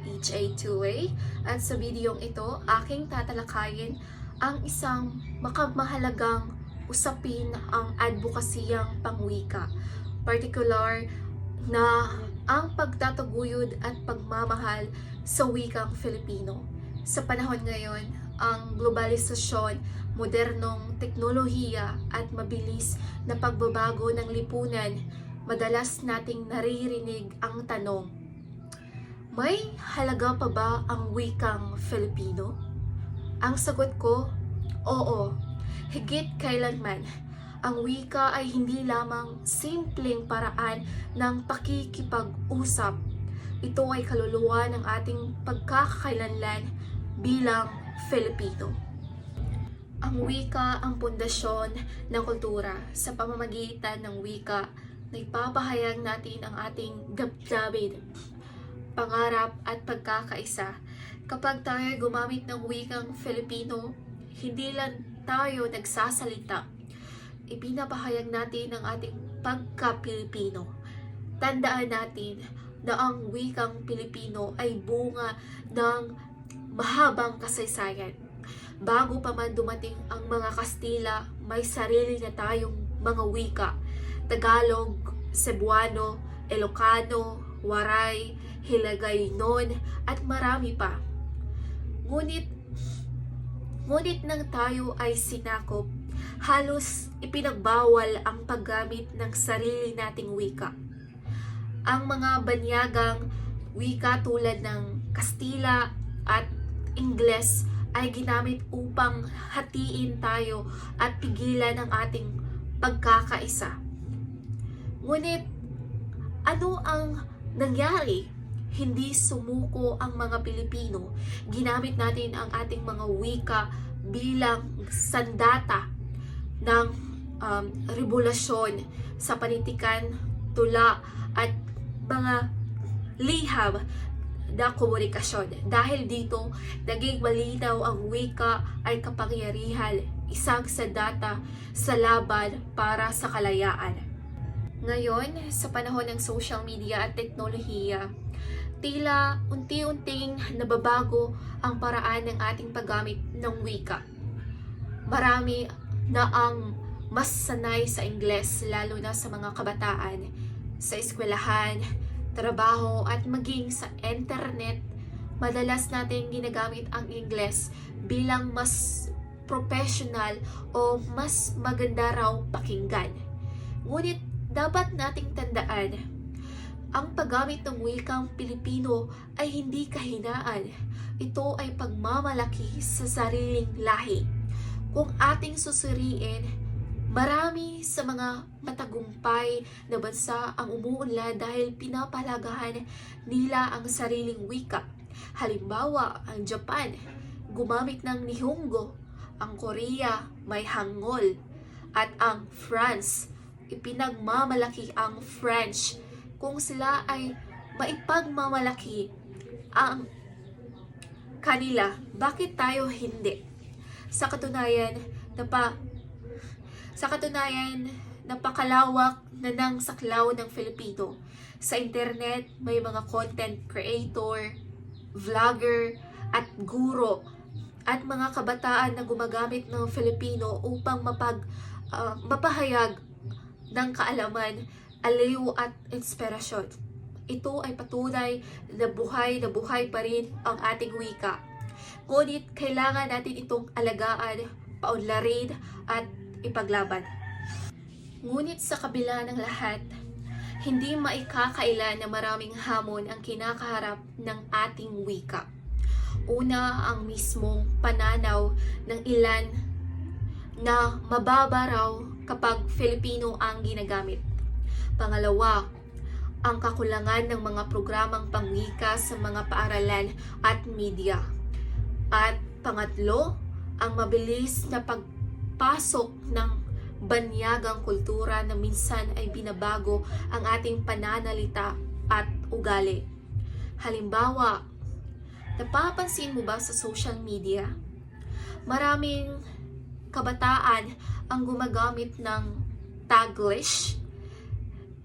HA2A at sa videong ito, aking tatalakayin ang isang makamahalagang usapin ang advokasiyang pangwika, particular na ang pagtataguyod at pagmamahal sa wikang Filipino. Sa panahon ngayon, ang globalisasyon, modernong teknolohiya at mabilis na pagbabago ng lipunan, madalas nating naririnig ang tanong, may halaga pa ba ang wikang Filipino? Ang sagot ko, oo. Higit kailanman, ang wika ay hindi lamang simpleng paraan ng pakikipag-usap. Ito ay kaluluwa ng ating pagkakakilanlan bilang Filipino. Ang wika ang pundasyon ng kultura. Sa pamamagitan ng wika, naipapahayag natin ang ating damdamin, pangarap at pagkakaisa. Kapag tayo gumamit ng wikang Filipino, hindi lang tayo nagsasalita. Ipinapahayag natin ang ating pagka-Pilipino. Tandaan natin na ang wikang Pilipino ay bunga ng mahabang kasaysayan. Bago pa man dumating ang mga Kastila, may sarili na tayong mga wika. Tagalog, Cebuano, Ilocano, Waray, Hiligaynon, at marami pa. Ngunit nang tayo ay sinakop, halos ipinagbawal ang paggamit ng sarili nating wika. Ang mga banyagang wika tulad ng Kastila at Ingles ay ginamit upang hatiin tayo at pigilan ang ating pagkakaisa. Ngunit ano ang nangyari? Hindi sumuko ang mga Pilipino. Ginamit natin ang ating mga wika bilang sandata ng revolusyon sa panitikan, tula at mga liham na komunikasyon. Dahil dito, naging malinaw ang wika ay kapangyarihan, isang sandata sa laban para sa kalayaan. Ngayon, sa panahon ng social media at teknolohiya, tila unti-unting nababago ang paraan ng ating paggamit ng wika. Marami na ang mas sanay sa Ingles, lalo na sa mga kabataan, sa eskwelahan, trabaho at maging sa internet. Madalas natin ginagamit ang Ingles bilang mas professional o mas maganda raw pakinggan. Ngunit dapat nating tandaan, ang paggamit ng wikang Pilipino ay hindi kahinaan. Ito ay pagmamalaki sa sariling lahi. Kung ating susuriin, marami sa mga matagumpay na bansa ang umuunlad dahil pinapalagahan nila ang sariling wika. Halimbawa, ang Japan, gumamit ng Nihongo. Ang Korea, may Hangul. At ang France, ipinagmamalaki ang French. Kung sila ay maipagmamalaki ang kanila, bakit tayo hindi? Sa katunayan, napakalawak na ng saklaw ng Filipino. Sa internet, may mga content creator, vlogger, at guro, at mga kabataan na gumagamit ng Filipino upang mapahayag ng kaalaman, aliw at inspirasyon. Ito ay patunay na buhay pa rin ang ating wika. Ngunit kailangan natin itong alagaan, paunlarin at ipaglaban. Ngunit sa kabila ng lahat, hindi maikakaila na maraming hamon ang kinakaharap ng ating wika. Una, ang mismong pananaw ng ilan na mababa raw kapag Filipino ang ginagamit. Pangalawa, ang kakulangan ng mga programang pangwika sa mga paaralan at media. At pangatlo, ang mabilis na pagpasok ng banyagang kultura na minsan ay binabago ang ating pananalita at ugali. Halimbawa, napapansin mo ba sa social media? Maraming kabataan ang gumagamit ng Taglish,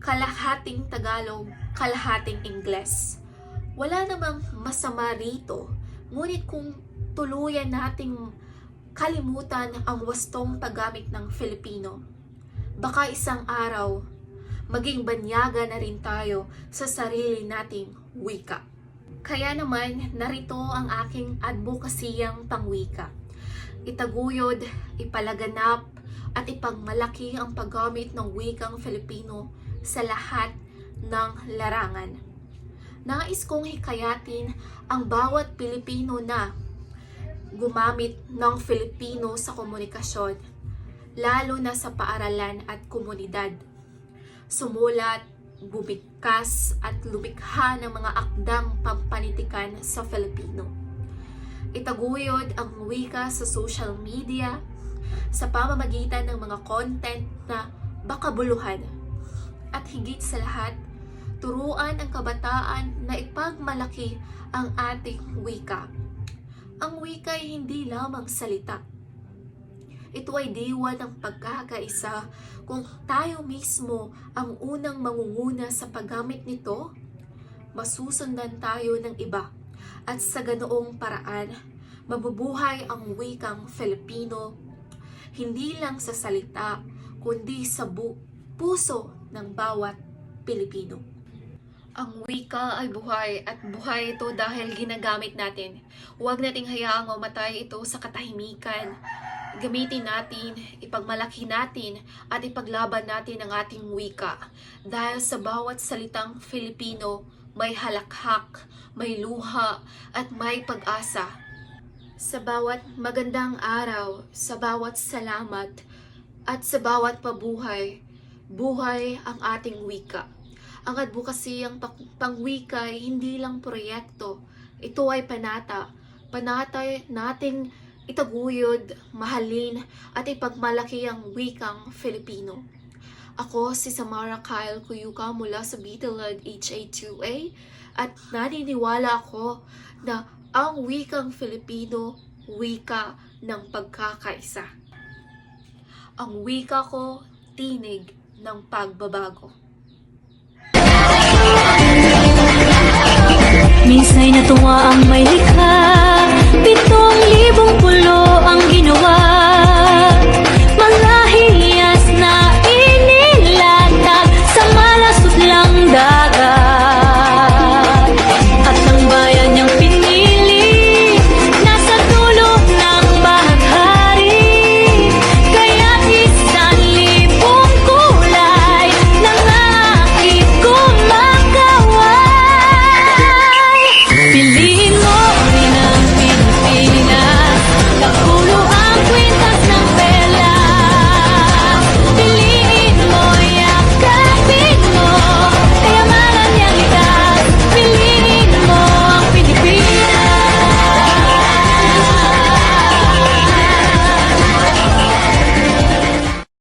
kalahating Tagalog, kalahating Ingles. Wala namang masama rito, ngunit kung tuluyan nating kalimutan ang wastong paggamit ng Filipino, baka isang araw maging banyaga na rin tayo sa sarili nating wika. Kaya naman, narito ang aking advokasiyang pangwika. Itaguyod, ipalaganap, at ipagmalaki ang paggamit ng wikang Filipino sa lahat ng larangan. Nais kong hikayatin ang bawat Pilipino na gumamit ng Filipino sa komunikasyon, lalo na sa paaralan at komunidad. Sumulat, bumigkas at lumikha ng mga akdang pampanitikan sa Filipino. Itaguyod ang wika sa social media sa pamamagitan ng mga content na bakabuluhan. At higit sa lahat, turuan ang kabataan na ipagmalaki ang ating wika. Ang wika ay hindi lamang salita. Ito ay diwa ng pagkakaisa. Kung tayo mismo ang unang mangunguna sa paggamit nito, masusundan tayo ng iba. At sa ganoong paraan, mabubuhay ang wikang Filipino, hindi lang sa salita, kundi sa puso ng bawat Pilipino. Ang wika ay buhay at buhay ito dahil ginagamit natin. Huwag nating hayaang mamatay ito sa katahimikan. Gamitin natin, ipagmalaki natin at ipaglaban natin ang ating wika. Dahil sa bawat salitang Filipino, may halakhak, may luha at may pag-asa. Sa bawat magandang araw, sa bawat salamat at sa bawat pabuhay, buhay ang ating wika. Ang advokasiyang pangwika ay hindi lang proyekto, ito ay panata. Panatay nating itaguyod, mahalin at ipagmalaki ang wikang Filipino. Ako si Samara Kyle Cuyuca mula sa Beetalad HA2A at naniniwala ako na ang wikang Filipino, wika ng pagkakaisa. Ang wika ko, tinig ng pagbabago. Minsa'y natuwa ang may likha